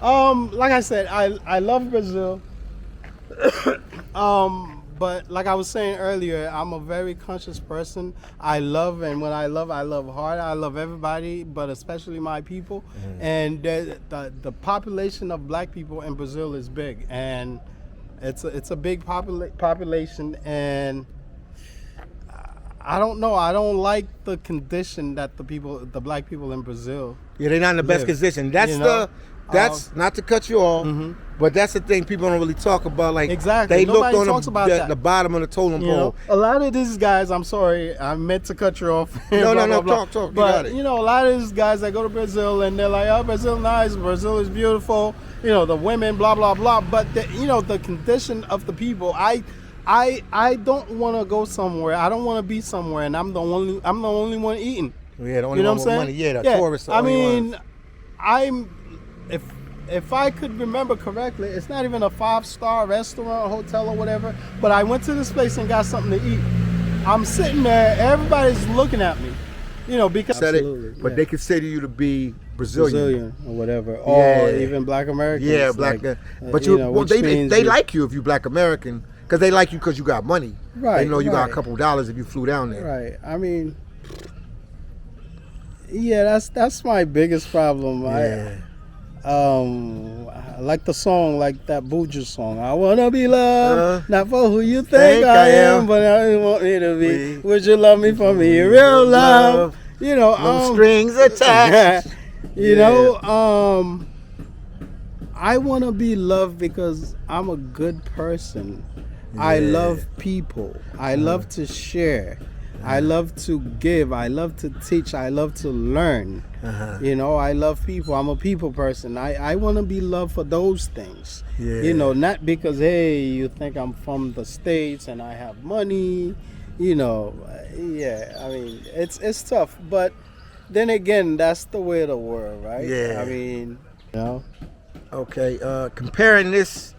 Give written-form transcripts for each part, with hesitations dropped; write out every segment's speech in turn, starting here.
Like I said, I love Brazil. But like I was saying earlier, I'm a very conscious person. I love, and when I love hard. I love everybody, but especially my people. And the population of black people in Brazil is big, and it's a big population. And I don't know. I don't like the condition that the black people in Brazil. Yeah, they're not in the best condition. That's that's not to cut you off, but that's the thing people don't really talk about. Like exactly, they nobody looked on talks about that. The bottom of the totem pole. A lot of these guys. I'm sorry, I meant to cut you off. No, blah. Talk. But you got a it. lot of these guys that go to Brazil and they're like, oh, Brazil nice, Brazil is beautiful. The women, blah blah blah. But the condition of the people. I don't want to go somewhere. I don't want to be somewhere, and I'm the only one eating. Yeah, the only one with money. Yeah, the tourists. I mean, if I could remember correctly, it's not even a 5-star restaurant, hotel, or whatever. But I went to this place and got something to eat. I'm sitting there, everybody's looking at me, because but they consider you to be Brazilian or whatever, or even Black Americans. Yeah, black. But they like you if you Black American. Because they like you because you got money. Right. They know you got a couple dollars if you flew down there. Right. I mean, yeah, that's my biggest problem. Yeah. I like the song, like that Buju song. I wanna be loved, not for who you think I am, but how you want me to be. Would you love me for me, real love? No strings attached. I wanna be loved because I'm a good person. Yeah. I love people. I love to share. I love to give. I love to teach. I love to learn. I love people. I'm a people person. I want to be loved for those things. Yeah. Not because, hey, you think I'm from the States and I have money. Yeah. I mean, it's tough. But then again, that's the way of the world, right? Yeah. I mean, Okay. Comparing this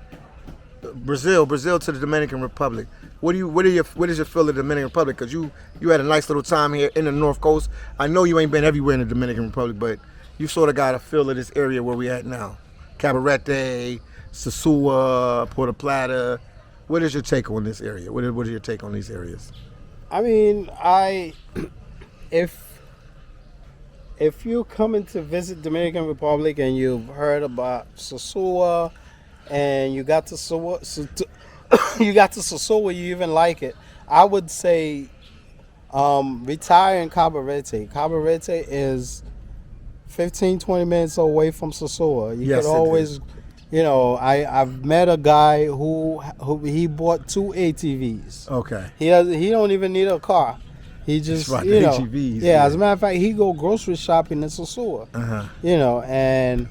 Brazil to the Dominican Republic. What is your feel of the Dominican Republic? Because you had a nice little time here in the North Coast. I know you ain't been everywhere in the Dominican Republic, but you sort of got a feel of this area where we at now. Cabarete, Sosua, Puerto Plata. What is your take on this area? What is your take on these areas? I mean, if you're coming to visit Dominican Republic and you've heard about Sosua and you got to Sosua, you even like it, I would say retire in Cabarete. Cabarete is 15-20 minutes away from Sosua. You could always, I've met a guy who he bought 2 ATVs. Okay. He don't even need a car. He just, ATVs. Yeah, as a matter of fact, he go grocery shopping in Sosua. And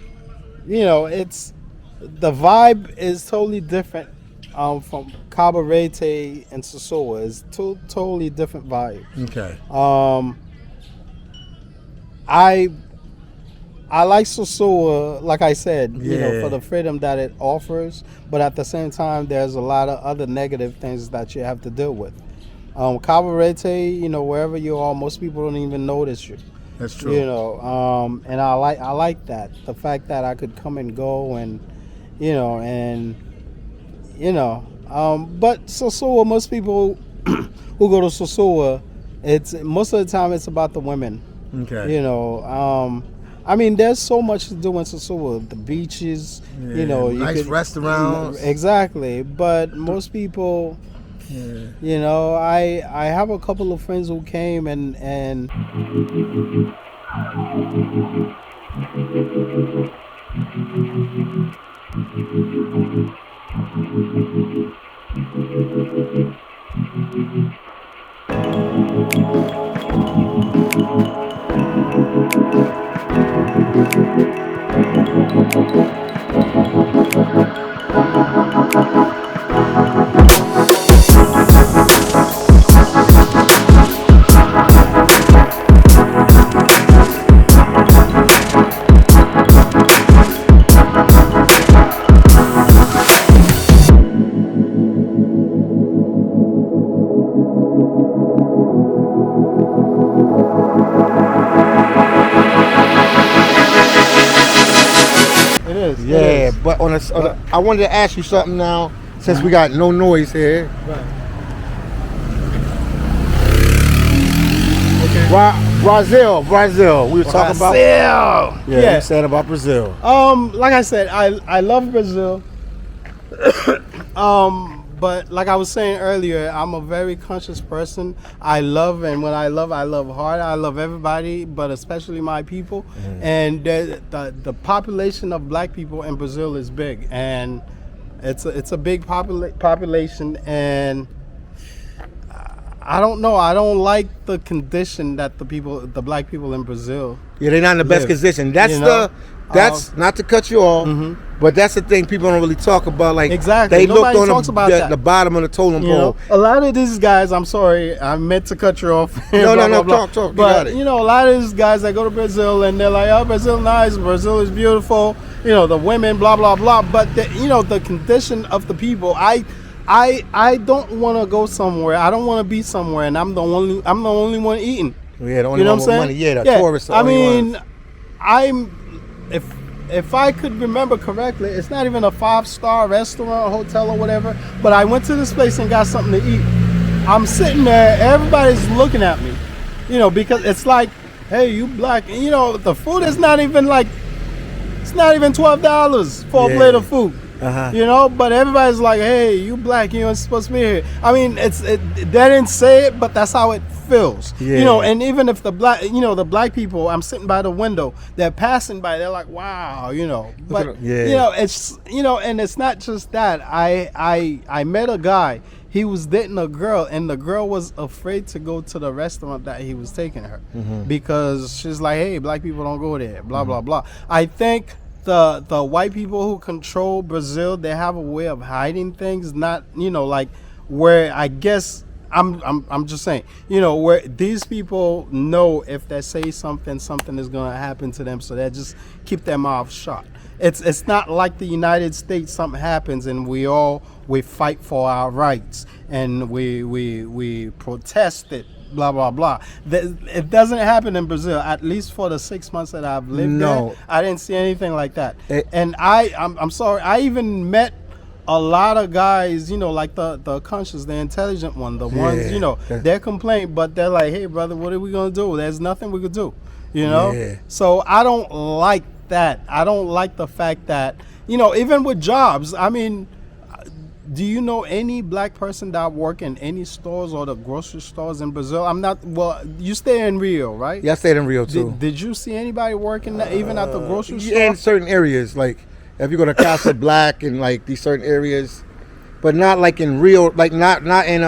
it's the vibe is totally different from Cabarete and Sosua. It's totally different vibe. Okay. I like Sosua, like I said, for the freedom that it offers, but at the same time, there's a lot of other negative things that you have to deal with. Cabarete, wherever you are, most people don't even notice you. That's true. And I like that, the fact that I could come and go and, but Sosua, most people who go to Sosua, most of the time it's about the women. Okay. I mean, there's so much to do in Sosua. The beaches, nice restaurants. Exactly, but most people, I have a couple of friends who came and Yeah, is. but I wanted to ask you something now, since we got no noise here. Right. Brazil. We were talking about. Yeah. Yeah, you said about Brazil. Like I said, I love Brazil. But like I was saying earlier, I'm a very conscious person. I love, and when I love hard. I love everybody, but especially my people. And the population of black people in Brazil is big, and it's a big population. And I don't know. I don't like the condition that the black people in Brazil. Yeah, they're not in the best condition. That's not to cut you off, but that's the thing people don't really talk about. Like, exactly, they nobody looked on talks about that. The bottom of the totem pole. A lot of these guys, I'm sorry, I meant to cut you off. No, talk. But a lot of these guys that go to Brazil and they're like, oh, Brazil nice, Brazil is beautiful. The women, blah blah blah. But the condition of the people, I don't want to go somewhere. I don't want to be somewhere, and I'm the only one eating. Yeah, the only one with money. Yeah, the tourists. I mean, if I could remember correctly, it's not even a 5-star restaurant, hotel, or whatever. But I went to this place and got something to eat. I'm sitting there, everybody's looking at me, because it's like, hey, you black. The food is not even it's not even $12 for a plate of food. But everybody's like, hey, you black, you ain't supposed to be here. I mean, they didn't say it, but that's how it feels. And even if the black people, I'm sitting by the window, they're passing by, they're like, wow, but it's and it's not just that. I met a guy, he was dating a girl, and the girl was afraid to go to the restaurant that he was taking her because she's like, hey, black people don't go there, blah blah blah. I think the white people who control Brazil, they have a way of hiding things, not where I guess I'm just saying, where these people know if they say something is gonna happen to them, so they just keep their mouths shut. It's not like the United States, something happens and we fight for our rights and we protest it, blah blah blah. It doesn't happen in Brazil. At least for the 6 months that I've lived there, I didn't see anything like that. And I'm sorry, I even met a lot of guys, like the conscious, the intelligent one, the ones, they're complaining, but they're like, hey brother, what are we gonna do? There's nothing we could do, So I don't like that. I don't like the fact that, even with jobs, I mean, do you know any black person that work in any stores or the grocery stores in Brazil? You stay in Rio, right? Yeah, I stayed in Rio too. Did you see anybody working even at the grocery store? Yeah, in certain areas, like if you go to Casa Black and like these certain areas, but not like in Rio, like not in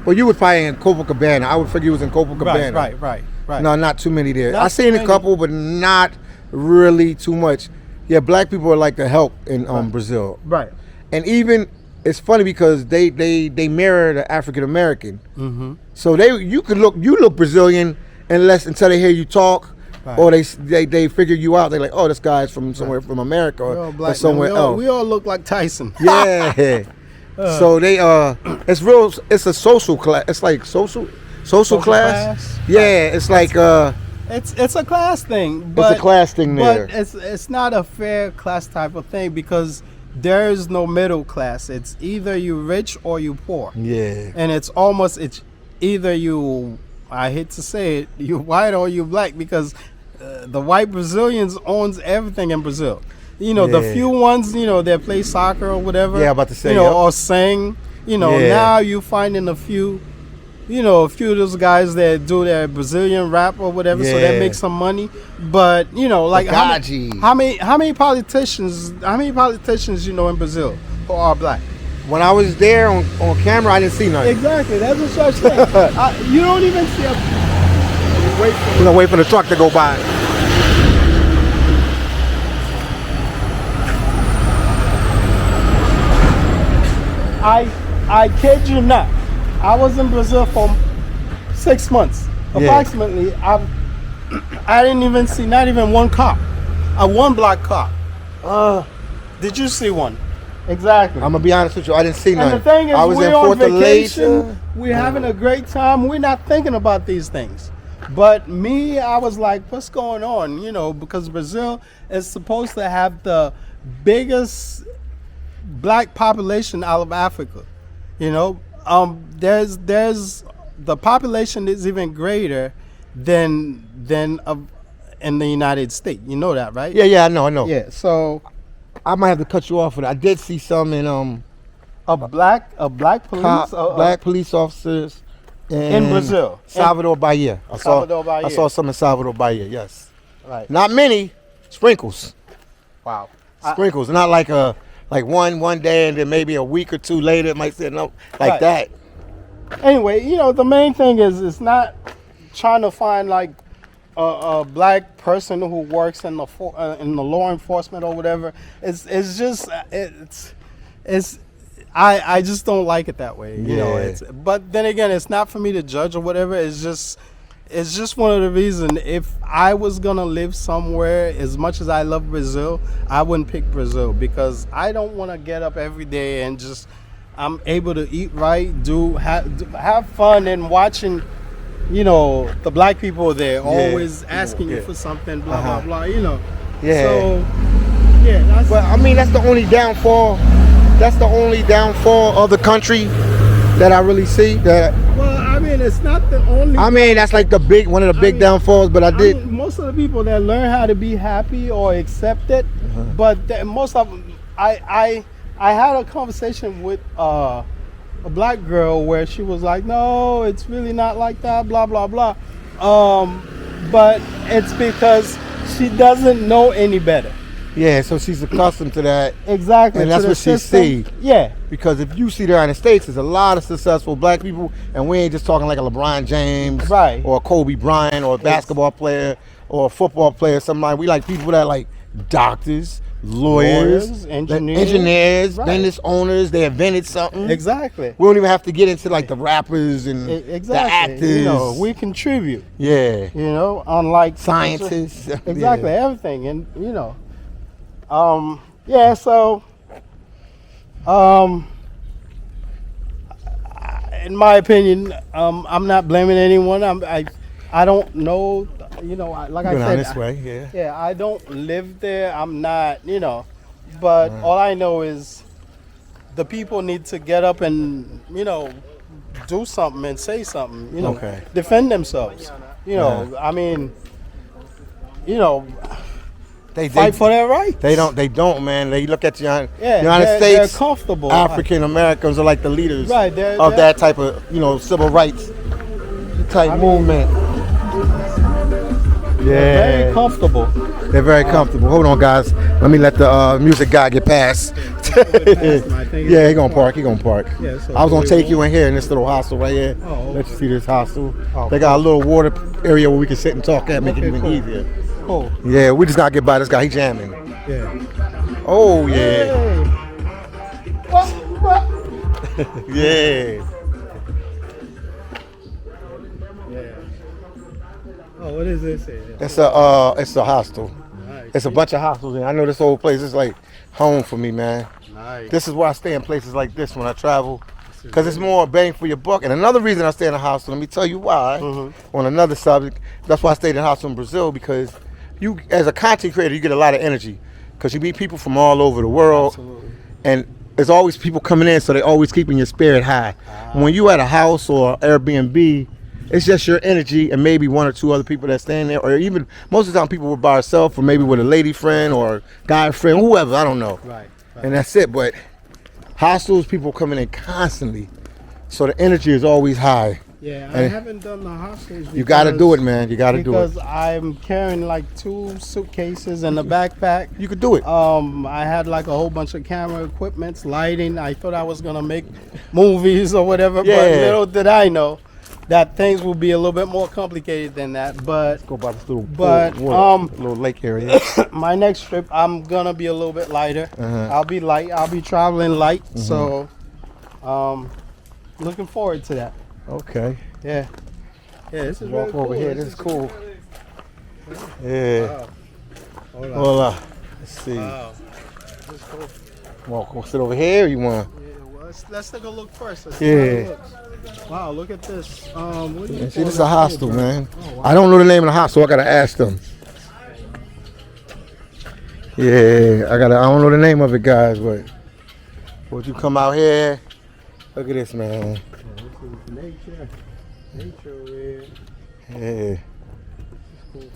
well, you would probably in Copacabana. I would figure you was in Copacabana. Right. No, not too many there. Not I seen a couple, but not really too much. Yeah, black people are like the help in Brazil. Right. And even it's funny because they mirror the African American. So you look Brazilian until they hear you talk. Right. Or they figure you out. They're like, oh, this guy's from somewhere from America or somewhere else. We all look like Tyson. Yeah. So they it's real. It's a social class. It's like social class. Yeah. It's like it's a class thing. But, it's a class thing there. But it's not a fair class type of thing because there is no middle class. It's either you rich or you poor. Yeah. And it's either you, I hate to say it, you white or you black, because the white Brazilians owns everything in Brazil. The few ones, they play soccer or whatever. Yeah, about to say. Or sing. Now you finding a few of those guys that do their Brazilian rap or whatever, so they make some money. But like how many politicians in Brazil who are black? When I was there on camera, I didn't see nothing. Exactly, that's what I'm saying. You don't even see wait for the truck to go by. I kid you not. I was in Brazil for 6 months. Approximately, I didn't even see not even one cop. One black cop. Did you see one? Exactly. I'm gonna be honest with you, I didn't see none. And the thing is, I was we're in on Fortaleza. vacation. We're having a great time. We're not thinking about these things. But me, I was like, what's going on? Because Brazil is supposed to have the biggest black population out of Africa. You know, there's the population is even greater than in the United States. You know that, right? Yeah, I know. Yeah. So I might have to cut you off for that. I did see some in a black police black police officers in Brazil, Salvador Bahia. I saw some in Salvador Bahia. Yes. Right. Not many. Sprinkles. Wow. Sprinkles. Not like one day and then maybe a week or two later it might say no like Right. that. Anyway, you know, the main thing is it's not trying to find like a black person who works in the law enforcement or whatever. It's just I just don't like it that way. You know. But then again, it's not for me to judge or whatever. It's just one of the reasons. If I was gonna live somewhere, as much as I love Brazil, I wouldn't pick Brazil because I don't want to get up every day and just I'm able to eat right, have fun, and watching, you know, the black people there always asking you for something, blah blah blah. You know. Yeah. So yeah, that's. But I mean, that's the only downfall. That's the only downfall of the country that I really see. That Well, I mean, it's not the only. I mean, that's like one of the big downfalls. But I did. mean, most of the people that learn how to be happy or accept it, but most of them, I had a conversation with a black girl where she was like, "No, it's really not like that." Blah blah blah. But it's because she doesn't know any better. Yeah, so she's accustomed to that. Exactly. And that's what she see. Yeah. Because if you see the United States, there's a lot of successful black people, and we ain't just talking like a LeBron James, Right. or a Kobe Bryant, or a basketball player, or a football player. Something like we like people that like doctors, lawyers, engineers, Right. business owners. They invented something. Exactly. We don't even have to get into like the rappers and Exactly. the actors. You know, we contribute. Yeah. You know, unlike Scientists. Exactly, Yeah. everything, and you know, yeah. So, in my opinion, I'm not blaming anyone. I don't know. You know, like I Been on said, this way, yeah. yeah, I don't live there. I'm not, you know, but all I know is the people need to get up and, you know, do something and say something, you know, Okay. defend themselves. You know, I mean, you know, They fight for their rights. They don't, man. They look at the United they're States. comfortable. African Americans are like the leaders Right, of that type of, you know, civil rights type movement. They're very comfortable. They're very comfortable. Hold on, guys. Let me let the music guy get past. Yeah, he gonna park. Yeah, so I was gonna take you in here in this little hostel right here. Oh, Let you see this hostel. Oh, They got a little water area where we can sit and talk at, make it Okay, even cool. easier. Cool. Yeah, we just gotta get by this guy. He jamming. Yeah. Oh yeah, Hey. yeah. Oh, what is this here? It's a hostel. Nice. It's a bunch of hostels, and I know this whole place is like home for me, man. Nice. This is where I stay in places like this when I travel, because it's more bang for your buck. And another reason I stay in a hostel, let me tell you why. On another subject, that's why I stayed in a hostel in Brazil, because you, as a content creator, you get a lot of energy, because you meet people from all over the world, Absolutely. and there's always people coming in, so they're always keeping your spirit high. When you at a house or Airbnb, it's just your energy and maybe one or two other people that stand there, or even most of the time people were by herself, or maybe with a lady friend or a guy friend, whoever, I don't know. Right. And that's it. But hostels, people coming in constantly, so the energy is always high. Yeah, I haven't done the hostels. You got to do it, man. You got to do it. Because I'm carrying like 2 suitcases and a backpack. You could do it. I had like a whole bunch of camera equipments, lighting. I thought I was gonna make movies or whatever, Yeah. but little did I know that things will be a little bit more complicated than that. But Go by this little But, little lake area. my next trip, I'm gonna be a little bit lighter. I'll be light. I'll be traveling light. So, looking forward to that. Okay. Yeah. Yeah, this is Walk really over cool. here. This is cool. Yeah. Wow. Hold on. Hola. Let's see. Wow. This is cool. Walk. Sit over here. Or you want? Yeah, well, let's take a look first. Let's Yeah. see how it looks. Wow, look at this. What do you See, call this is that a hostel, here, bro? man. Oh, wow. I don't know the name of the hostel. I gotta ask them. Yeah, I don't know the name of it, guys, but would you come out here? Look at this, man. Yeah, this is nature over here. Yeah.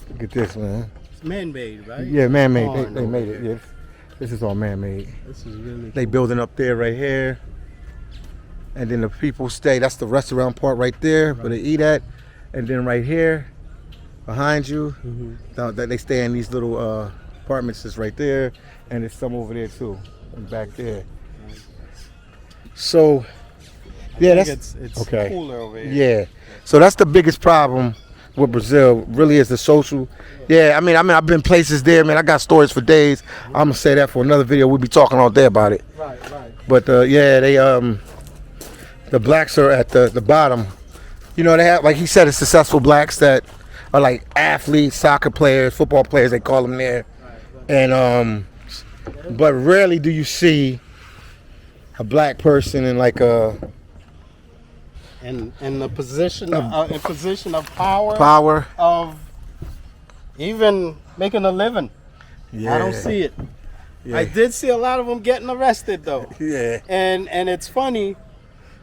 Look at this, man. It's man-made, right? Yeah, man-made. Barn They made over it. here. Yes. This is all man-made. This is really They cool. building up there right here. And then the people stay. That's the restaurant part right there where they eat at. And then right here, behind you, they stay in these little apartments just right there. And there's some over there too, and back there. So, yeah, that's it's okay. cooler over here. Yeah. So that's the biggest problem with Brazil. Really, is the social. Yeah, I mean, I've been places there, man. I got stories for days. I'm gonna say that for another video. We'll be talking all day about it. Right. But yeah, they the blacks are at the bottom. You know, they have, like he said, it's successful blacks that are like athletes, soccer players, football players. They call them there. And but rarely do you see a black person in like a in the position in position of power of even making a living. Yeah. I don't see it. Yeah. I did see a lot of them getting arrested though. Yeah. And it's funny,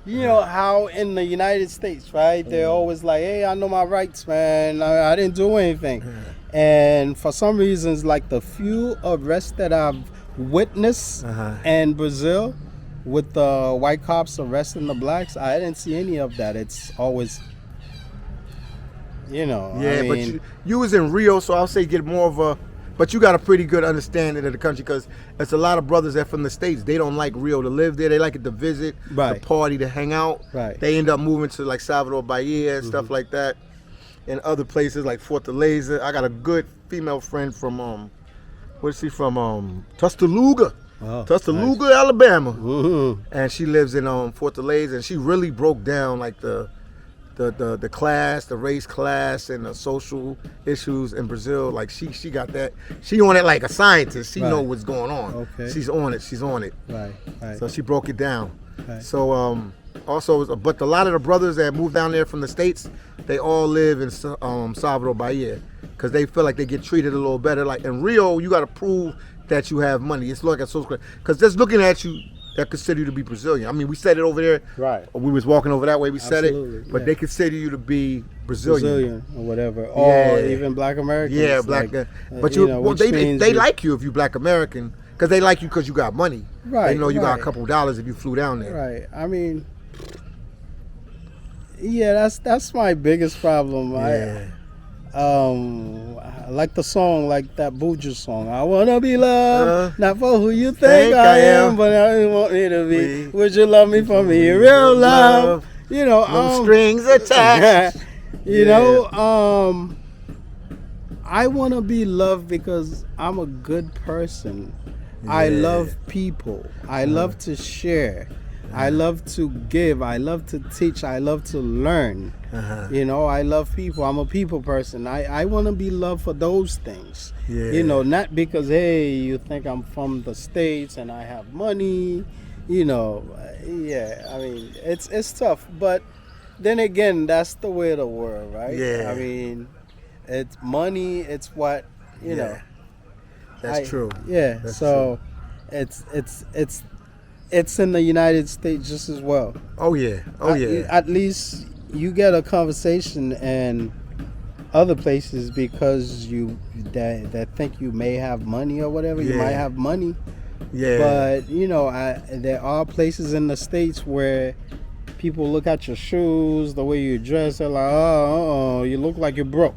you know how in the United States, right? They're always like, "Hey, I know my rights, man. I didn't do anything." And for some reasons, like the few arrests that I've witnessed in Brazil with the white cops arresting the blacks, I didn't see any of that. It's always, you know. Yeah, I mean, but you was in Rio, so I'll say get more of a. But you got a pretty good understanding of the country because there's a lot of brothers that from the States. They don't like Rio to live there. They like it to visit, Right. to party, to hang out. Right. They end up moving to like Salvador Bahia and stuff like that, and other places like Fortaleza. I got a good female friend from where's she from? Tuscaloosa, Oh, Tuscaloosa, Alabama, mhm. and she lives in Fortaleza, and she really broke down like the class, the race class, and the social issues in Brazil. Like she got that. She on it like a scientist. She Right. know what's going on. Okay. She's on it. Right. So she broke it down. Right. So also, but a lot of the brothers that moved down there from the States, they all live in Salvador Bahia because they feel like they get treated a little better. Like in Rio, you got to prove that you have money. It's like a social because just looking at you, they consider you to be Brazilian. I mean, we said it over there. Right. We was walking over that way. We said Absolutely, it, but yeah. they consider you to be Brazilian. Brazilian or whatever, or even Black Americans. Yeah, black. like, but you, know, well, which they means they you- like you if you Black American because they like you because you got money. Right, They know you got right. a couple dollars if you flew down there. Right. I mean, yeah, that's my biggest problem. Yeah. I like the song, like that Buju song. I wanna be loved, not for who you think Think I I am, am. but I want me to be. We- Would you love me for me, real love? You know, No strings attached. you know, I want to be loved because I'm a good person. I Yeah. love people. I love to share. I love to give. I love to teach. I love to learn. You know, I love people. I'm a people person. I want to be loved for those things. Yeah. You know, not because, hey, you think I'm from the States and I have money. You know, yeah, I mean, it's tough. But then again, that's the way of the world, right? Yeah. I mean, it's money. It's what, you know. That's true. Yeah. That's so it's in the United States just as well. Oh yeah. Oh yeah. At least you get a conversation in other places because that think you may have money or whatever. You Yeah. might have money, Yeah. but you know, there are places in the States where people look at your shoes, the way you dress, they're like, oh, you look like you're broke.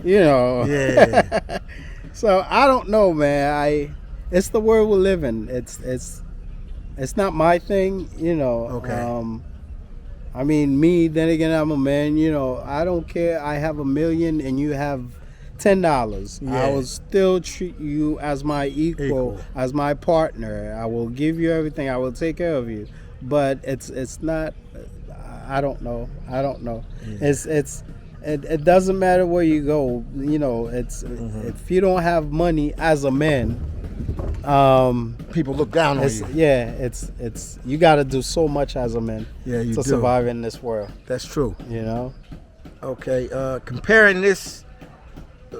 You know. Yeah. So I don't know, man. It's the world we live in. It's not my thing, you know. Okay. I mean, me. Then again, I'm a man. You know, I don't care. I have $1 million and you have $10. Yeah. I will still treat you as my equal, as my partner. I will give you everything. I will take care of you. But it's not. I don't know. Yeah. It doesn't matter where you go. You know, if you don't have money as a man, People look down on you. It's you got to do so much as a man Yeah, you to do. survive in this world. That's true. You know. Okay. Comparing this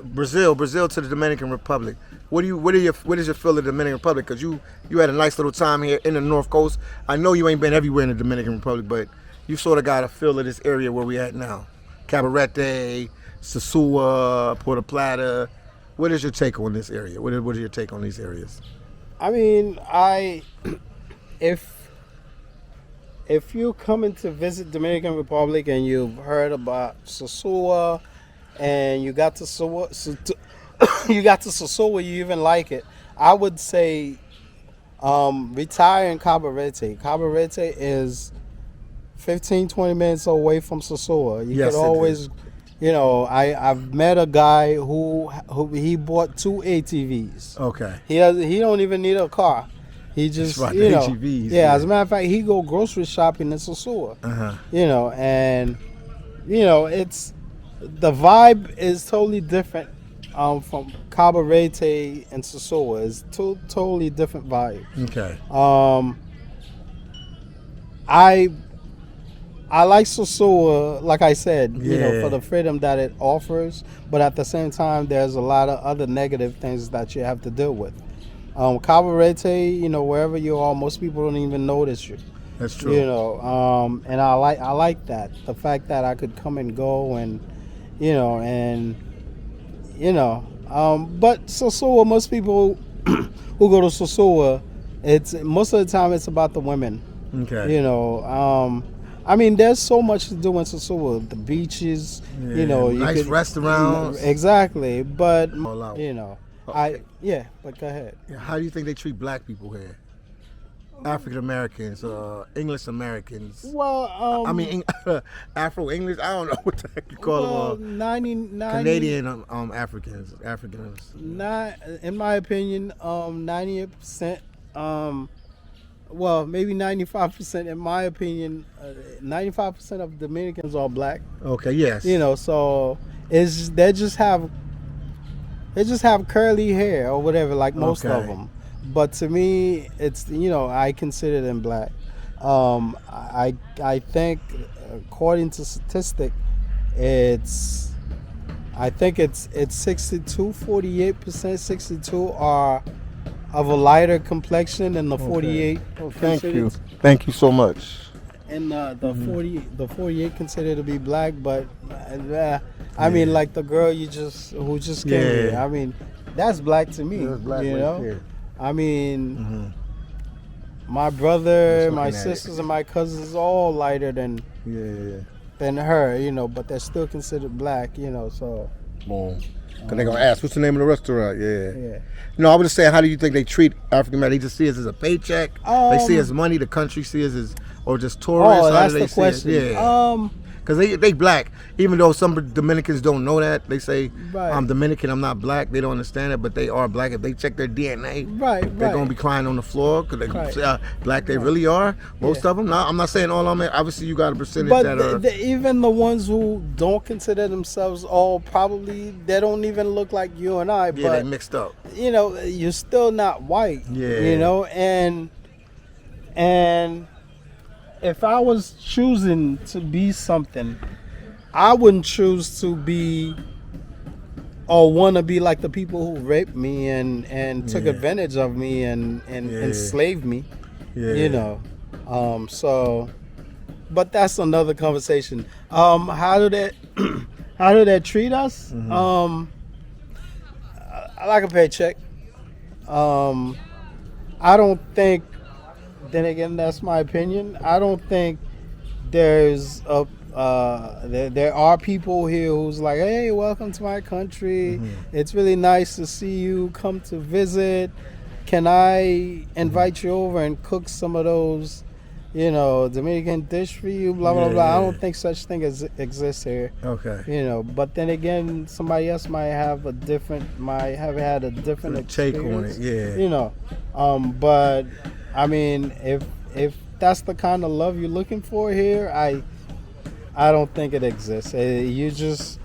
Brazil to the Dominican Republic, What is your feel of the Dominican Republic? Because you had a nice little time here in the North Coast. I know you ain't been everywhere in the Dominican Republic, but you sort of got a feel of this area where we at now. Cabarete, Sosua, Puerto Plata. What is your take on this area? What is your take on these areas? I mean, if you're coming to visit Dominican Republic and you've heard about Sosua and you got to Sosua, you even like it, I would say retire in Cabarete. Cabarete is 15-20 minutes away from Sosua. You Yes, could always, I've met a guy who he bought 2 ATVs. Okay. He don't even need a car. He just, Right, the ATVs, yeah. As a matter of fact, he go grocery shopping in Sosua. And it's the vibe is totally different from Cabarete and Sosua. It's totally different vibe. Okay. I like Sosua, like I said, Yeah. for the freedom that it offers, but at the same time, there's a lot of other negative things that you have to deal with. Cabarete, wherever you are, most people don't even notice you. That's true. And I like that, the fact that I could come and go, and but Sosua, most people who go to Sosua, it's most of the time it's about the women. Okay. I mean, there's so much to do in Sosua. The beaches, you nice restaurants. Exactly, but All out. but go ahead. How do you think they treat black people here? African Americans, English Americans. Well, I mean, Afro English. I don't know what the heck you call them. 99 Canadian Africans. Not, in my opinion, 90%. Well, maybe 95%. In my opinion, 95% of Dominicans are black. Okay. Yes. So they just have curly hair or whatever, like most of them. But to me, it's I consider them black. I think according to statistic, it's 62-48%. 62 are of a lighter complexion, and the 48. Thank you so much. And the 48 considered to be black, but I mean, like the girl who just came here. I mean, that's black to me. That's black right there. I mean, my brother, my sisters, and my cousins all lighter than her, but they're still considered black, so. Boom. Because they're going to ask, what's the name of the restaurant? Yeah. No, I was just saying, how do you think they treat African Americans? They just see us as a paycheck? They see us as money, the country sees us as, or just tourists? Oh, that's the question. Yeah. Because they black. Even though some Dominicans don't know that. They say, I'm Dominican, I'm not black. They don't understand it, but they are black. If they check their DNA, they're going to be crying on the floor because they say how black they really are. Most of them. Now, I'm not saying all of them. Obviously, you got a percentage that are... even the ones who don't consider themselves all, probably, they don't even look like you and I. Yeah, but, they mixed up. You're still not white. Yeah. And if I was choosing to be something, I wouldn't choose to be or want to be like the people who raped me and took advantage of me and enslaved me. So, but that's another conversation. How do they treat us? I like a paycheck. I don't think. Then again, that's my opinion. I don't think there's there are people here who's like, hey, welcome to my country. It's really nice to see you. Come to visit. Can I invite you over and cook some of those, Dominican dish for you? Blah blah blah. I don't think such thing exists here. Okay. But then again, somebody else might have had a different take on it. Yeah. But I mean, if that's the kind of love you're looking for here, I don't think it exists. You just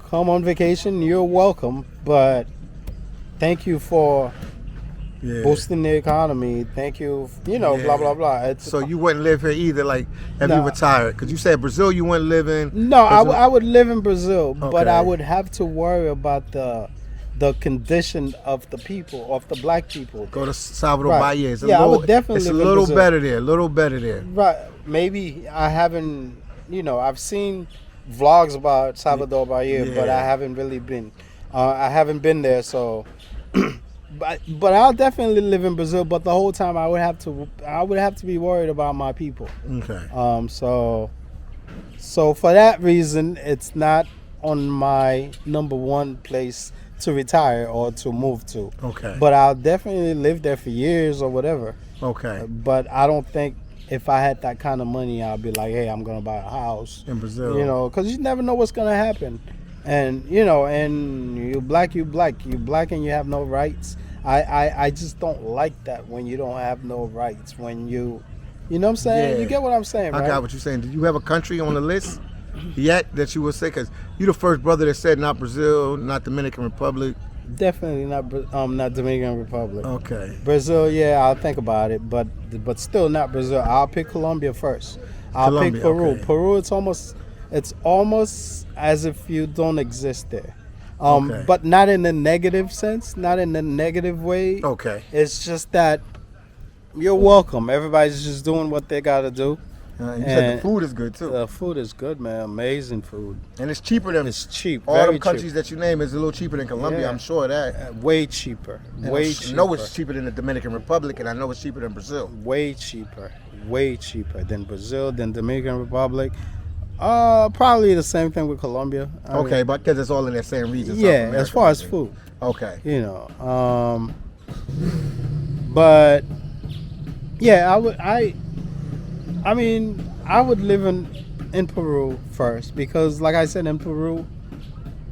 come on vacation, you're welcome, but thank you for boosting the economy. Thank you, blah blah blah. So you wouldn't live here either, like if you retired? Because you said Brazil, you wouldn't live in. No, I would live in Brazil, but I would have to worry about the the condition of the people, of the black people. Go to Salvador Right. Bahia. It's a Yeah, I little, would definitely it's a live in little Brazil. better there. A little better there. Right. Maybe I haven't, I've seen vlogs about Salvador Bahia, but I Yeah. haven't really been. I haven't been there, so. But I'll definitely live in Brazil. But the whole time I would have to be worried about my people. Okay. So for that reason, it's not on my number one place to retire or to move to. Okay. But I'll definitely live there for years or whatever. Okay. But I don't think if I had that kind of money, I'll be like, hey, I'm gonna buy a house In Brazil. because you never know what's gonna happen. And and you black, and you have no rights. I just don't like that when you don't have no rights. When you know what I'm saying? Yeah. You get what I'm saying, right? I got what you're saying. Do you have a country on the list yet that you would say? Because you're the first brother that said not Brazil, not Dominican Republic. Definitely not Dominican Republic. Okay. Brazil, yeah, I'll think about it, but still not Brazil. I'll pick Colombia first. I'll Colombia, pick Peru. okay. Peru, it's almost as if you don't exist there. Okay. But not in a negative sense, not in a negative way. Okay. It's just that you're welcome. Everybody's just doing what they gotta do. You said the food is good too, The food is good, man. Amazing food. and it's cheaper than It's cheap. all very the countries that you name. Is a little cheaper than Colombia. Yeah. I'm sure of that. way cheaper. And Way I cheaper. know it's cheaper than the Dominican Republic, and I know it's cheaper than Brazil. Way cheaper than Brazil, than Dominican Republic. Probably the same thing with Colombia. I Okay, mean, but because it's all in that same region. South yeah, America, as far as maybe. food, Okay. but yeah, I would live in Peru first because, like I said, in Peru,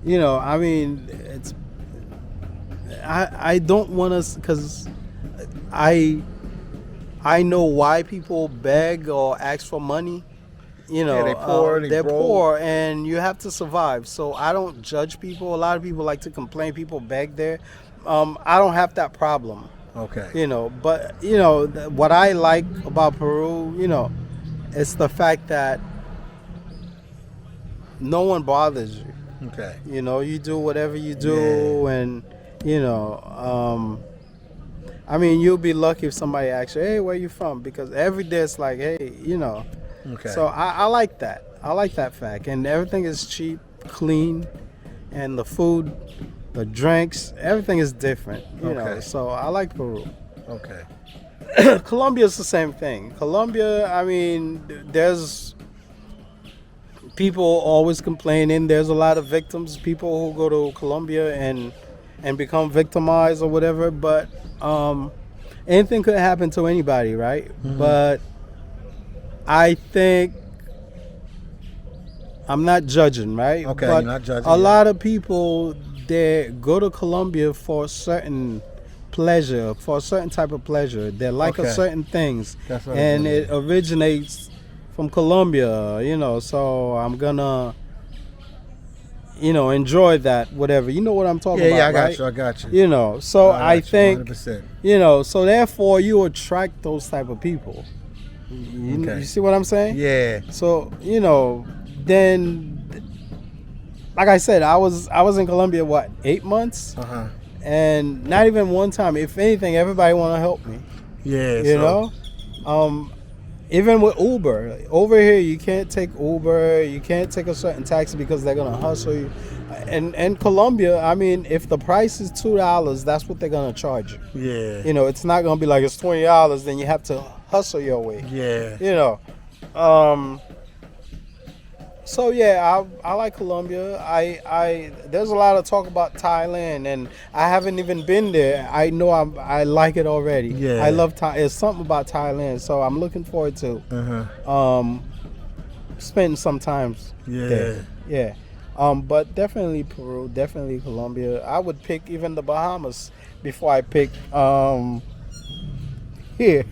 it's I don't want to because I know why people beg or ask for money. they poor, they they're broke. poor, and you have to survive. So I don't judge people. A lot of people like to complain. People beg there. I don't have that problem. Okay. But what I like about Peru, it's the fact that no one bothers you. Okay. You do whatever you do, and you'll be lucky if somebody asks you, hey, where you from? Because every day it's like, hey, Okay. So I like that. I like that fact. And everything is cheap, clean, and the food, the drinks, everything is different. Okay. So I like Peru. Okay. Colombia is the same thing. Colombia, there's people always complaining. There's a lot of victims, people who go to Colombia and become victimized or whatever. But anything could happen to anybody, right? Mm-hmm. But I think I'm not judging, right? Okay, but you're not judging, a yeah. lot of people, they go to Colombia for certain pleasure, for a certain type of pleasure. They like Okay. a certain things, That's what and it it originates from Colombia. So I'm gonna, enjoy that. Whatever, you know what I'm talking Yeah, about, I got right? you. I got you. So got I you, think 100%. so therefore you attract those type of people. Okay. You see what I'm saying? Yeah. So then, like I said, I was in Colombia 8 months, and not even one time. If anything, everybody want to help me. Yeah. Even with Uber over here, you can't take Uber, you can't take a certain taxi because they're gonna hustle you. And Colombia, if the price is $2, that's what they're gonna charge you. Yeah. It's not gonna be like it's $20, then you have to hustle your way. Yeah. So yeah, I like Colombia. There's a lot of talk about Thailand, and I haven't even been there. I know I like it already. Yeah. I love Thai. It's something about Thailand, so I'm looking forward to spending some time there. Yeah. But definitely Peru, definitely Colombia. I would pick even the Bahamas before I pick here.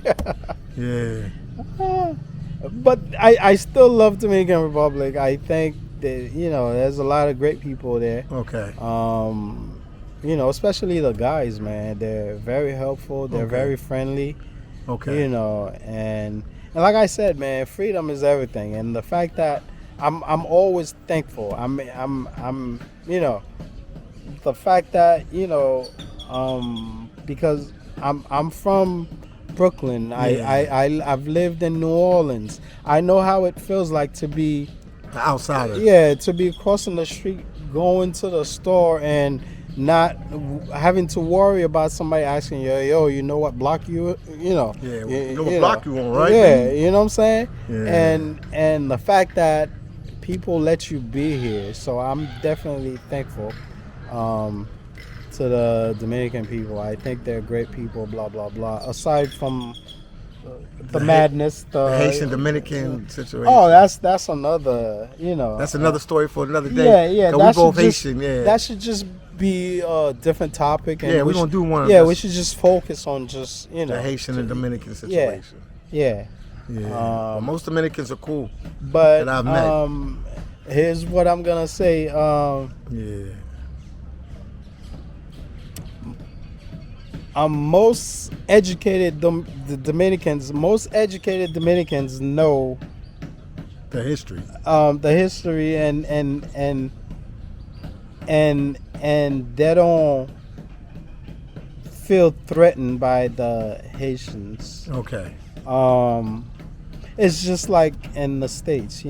Yeah. But I still love Dominican Republic. I think that there's a lot of great people there. Okay. Especially the guys, man. They're very helpful. They're Okay. very friendly. Okay. And like I said, man, freedom is everything. And the fact that I'm always thankful. the fact that because I'm from Brooklyn. I've lived in New Orleans. I know how it feels like to be The outsider. yeah, to be crossing the street, going to the store, and not having to worry about somebody asking you, yo, you know what block you know. Yeah, you know what block you on, right? Yeah, you know what I'm saying? Yeah. And the fact that people let you be here, so I'm definitely thankful to the Dominican people. I think they're great people, blah blah blah. Aside from the madness, The Haitian Dominican situation. Oh, that's another, That's another story for another day. Yeah, yeah. 'Cause That we both should just, Haitian, yeah. That should just be a different topic. And Yeah, we're gonna do one. Yeah, we should just focus on just The Haitian and Dominican situation. Yeah. Yeah. Well, most Dominicans are cool. But that I've met. Here's what I'm gonna say. Yeah. Most educated most educated Dominicans know The history. the history and they don't feel threatened by the Haitians. Okay. It's just like in the States,